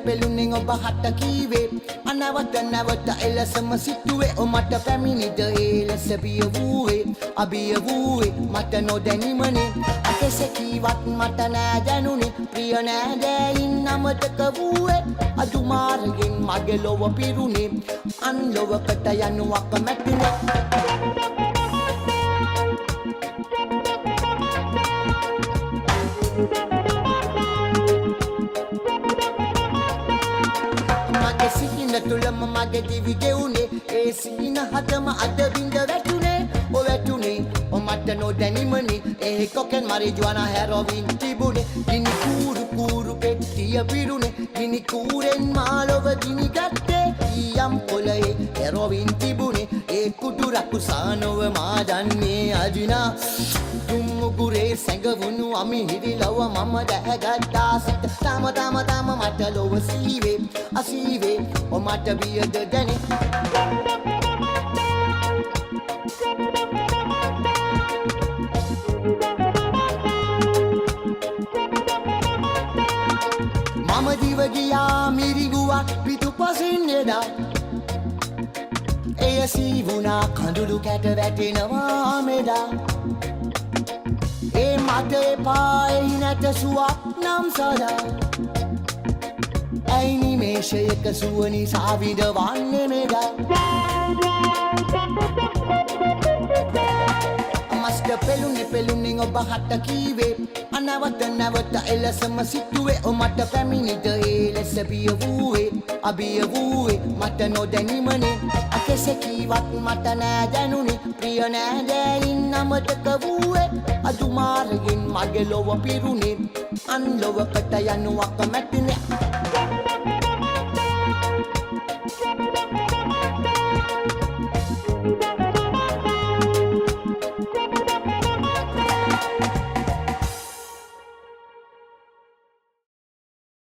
පෙළුනේ ඔබ හට කීවේ අනවත නැවත එලසම සිටුවේ ඔමට පැමිණිද එලෙස බිය වූවේ අබිය වූවේ මට නොදැනීමනේ අකෙසේ කීවත් මට නෑ දැනුනේ ප්‍රිය නෑ දැයින් අමතක වූවේ අදුමාරයෙන් මගේ ලොව පිරුණේ අන් ලොවකට යනු අකමැතිනේ තුළම මගේ දිවි ගෙවුනේ ඒ සීන හදම අද බින්ද වැටුනේ ඔය වැටුනේ ඔමට නොදැනීමනේ ඒ කොකෙන් මරිජුවානා හැරොවින් තිබුනේ ගිනි කූරු පෙට්ටිය පිරුනේ ගිනි කූරෙන් මාලොව ගිනි ගත්තේ ඊයම් පොළේ හැරොවින් තිබුනේ ඒ කුඩුරකු සානව මා දන්නේ අදිනා දුම්මුගුරේ සැඟවුණු අමිහිරි ලව මම දැහැගත්තා සිත තම මට ලොව සීවේ අසීවේ ඔමට බියද දැනේ මම දිව ගියා මිරිගුවක් පිටුපසින් එදා එය සීවුණා කඳුළු කැට වැටෙනවා මෙදා ඒ මට එපා එහි නැට සුවක් නම් සදා ඇයි නිමේෂයක සුව නිසා විඳවන්නේ මෙදා මස්ට පෙළුනේ ඔබ හට කීවේ අනවත නැවත එලසම සිටුවේ ඔමට පැමිණිද එලෙස බිය වූවේ අබිය වූවේ මට නොදැනීමනේ අකෙසේ කීවත් මට නෑ දැනුනේ ප්‍රිය නෑ දැයින් අමතක වූවේ අදුමාරයෙන් මගේ ලොව පිරුණේ අන් ලොවකට යනු අකමැතිනේ